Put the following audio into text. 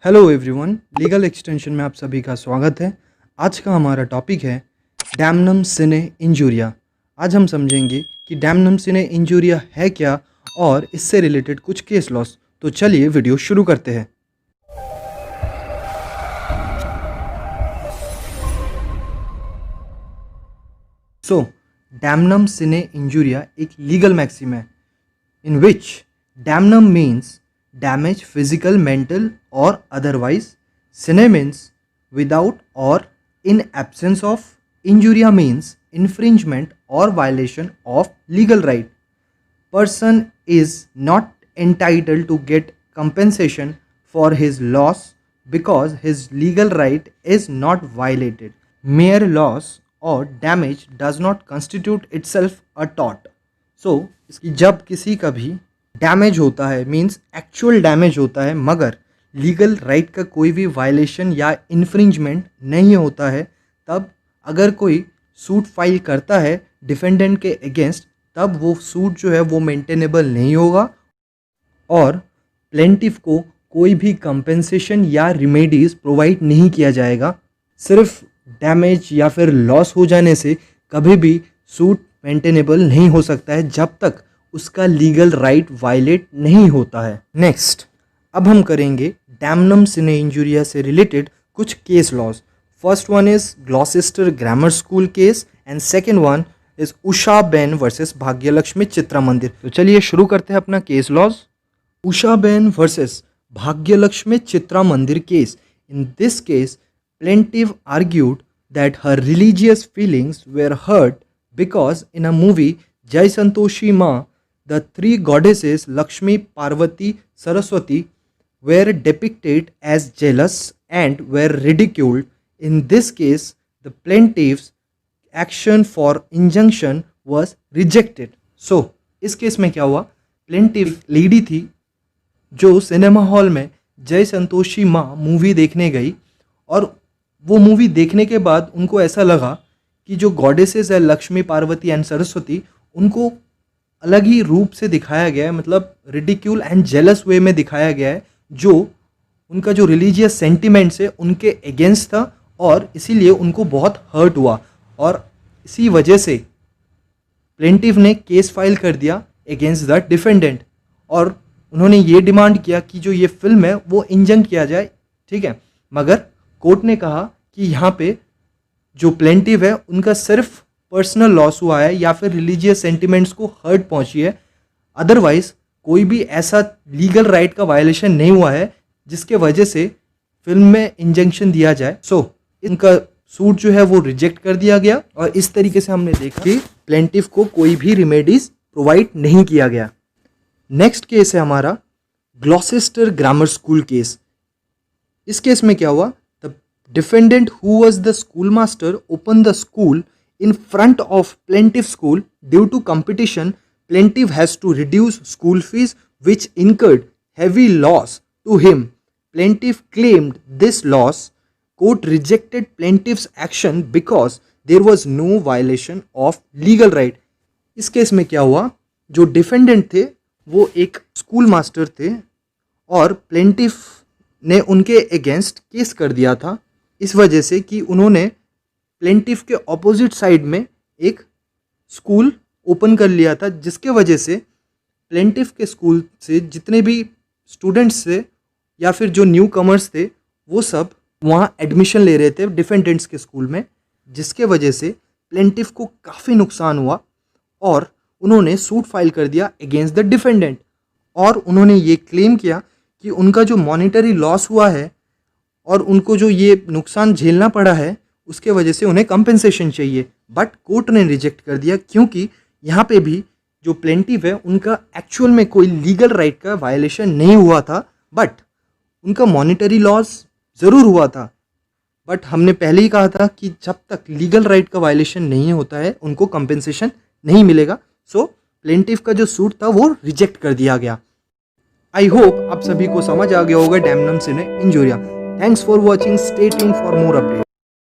Hello everyone, legal extension में आप सभी का स्वागत है। आज का हमारा टॉपिक है डैमनम सिने इंजूरिया। आज हम समझेंगे कि डैमनम सिने इंजूरिया है क्या और इससे रिलेटेड कुछ केस लॉस। तो चलिए वीडियो शुरू करते हैं। डैमनम सिने इंजूरिया एक लीगल मैक्सिम है in which damnum means damage physical, mental or otherwise. Sine means without or in absence of. Injuria means infringement or violation of legal right. Person is not entitled to get compensation for his loss because his legal right is not violated. Mere loss or damage does not constitute itself a tort. इसकी जब किसी का भी damage होता है means actual damage होता है मगर लीगल राइट का कोई भी वायलेशन या इन्फ्रिंजमेंट नहीं होता है, तब अगर कोई सूट फाइल करता है डिफेंडेंट के अगेंस्ट, तब वो सूट जो है वो मेंटेनेबल नहीं होगा और प्लेंटिफ को कोई भी कंपेंसेशन या रिमेडीज प्रोवाइड नहीं किया जाएगा। सिर्फ डैमेज या फिर लॉस हो जाने से कभी भी सूट मेंटेनेबल नहीं हो सकता है जब तक उसका लीगल राइट वायलेट नहीं होता है। नेक्स्ट, अब हम करेंगे डैमनम सिने इंजूरिया से रिलेटेड कुछ case laws. First one is Gloucester grammar school case and second one is Usha Ben versus Bhagyalakshmi Chitra Mandir. तो चलिए शुरू करते हैं अपना case laws. Usha Ben versus Bhagyalakshmi Chitra Mandir case. In this case plaintiff argued that her religious feelings were hurt because in a movie Jai Santoshi Ma, the three goddesses Lakshmi, Parvati, Saraswati were depicted as jealous and were ridiculed. In this case, the plaintiff's action for injunction was rejected. So, इस case में क्या हुआ, plaintiff lady थी जो cinema hall में जय संतोषी माँ movie देखने गई और वो मूवी देखने के बाद उनको ऐसा लगा कि जो गॉडेसेस है लक्ष्मी, पार्वती एंड सरस्वती, उनको अलग ही रूप से दिखाया गया है, मतलब रिडिक्यूल एंड जेलस वे में दिखाया गया है, जो उनका जो रिलीजियस सेंटिमेंट्स है उनके अगेंस्ट था और इसीलिए उनको बहुत हर्ट हुआ और इसी वजह से प्लेंटिफ ने केस फाइल कर दिया अगेंस्ट द डिफेंडेंट और उन्होंने ये डिमांड किया कि जो ये फिल्म है वो इंजंक्ट किया जाए, ठीक है। मगर कोर्ट ने कहा कि यहाँ पे जो प्लेंटिव है उनका सिर्फ पर्सनल लॉस हुआ है या फिर रिलीजियस सेंटिमेंट्स को हर्ट पहुंची है, अदरवाइज कोई भी ऐसा लीगल राइट का वायलेशन नहीं हुआ है जिसके वजह से फिल्म में इंजंक्शन दिया जाए। इनका सूट जो है वो रिजेक्ट कर दिया गया और इस तरीके से हमने देखा कि प्लेंटिव को कोई भी रिमेडीज प्रोवाइड नहीं किया गया। नेक्स्ट केस है हमारा ग्लॉसेस्टर ग्रामर स्कूल केस। इस केस में क्या हुआ, defendant who was the schoolmaster opened the school in front of plaintiff school. Due to competition, plaintiff has to reduce school fees which incurred heavy loss to him. Plaintiff claimed this loss. Court rejected plaintiff's action because there was no violation of legal right. इस case में क्या हुआ, जो defendant थे वो एक school master थे और प्लेंटिफ ने उनके अगेंस्ट केस कर दिया था इस वजह से कि उन्होंने प्लेंटिफ के ऑपोजिट साइड में एक स्कूल ओपन कर लिया था, जिसके वजह से प्लेंटिफ के स्कूल से जितने भी स्टूडेंट्स थे या फिर जो न्यू कमर्स थे वो सब वहाँ एडमिशन ले रहे थे डिफेंडेंट्स के स्कूल में, जिसके वजह से प्लेंटिफ को काफ़ी नुकसान हुआ और उन्होंने सूट फाइल कर दिया अगेंस्ट द डिफेंडेंट और उन्होंने ये क्लेम किया कि उनका जो मॉनिटरी लॉस हुआ है और उनको जो ये नुकसान झेलना पड़ा है उसके वजह से उन्हें कंपेंसेशन चाहिए। बट कोर्ट ने रिजेक्ट कर दिया क्योंकि यहाँ पे भी जो प्लेंटिव है उनका एक्चुअल में कोई लीगल राइट का वायलेशन नहीं हुआ था, बट उनका मॉनिटरी लॉस ज़रूर हुआ था। बट हमने पहले ही कहा था कि जब तक लीगल राइट का वायलेशन नहीं होता है उनको कंपेंसेशन नहीं मिलेगा। प्लेंटिव का जो सूट था वो रिजेक्ट कर दिया गया। आई होप आप सभी को समझ आ गया होगा damnum sine injuria. Thanks for watching. Stay tuned for more updates.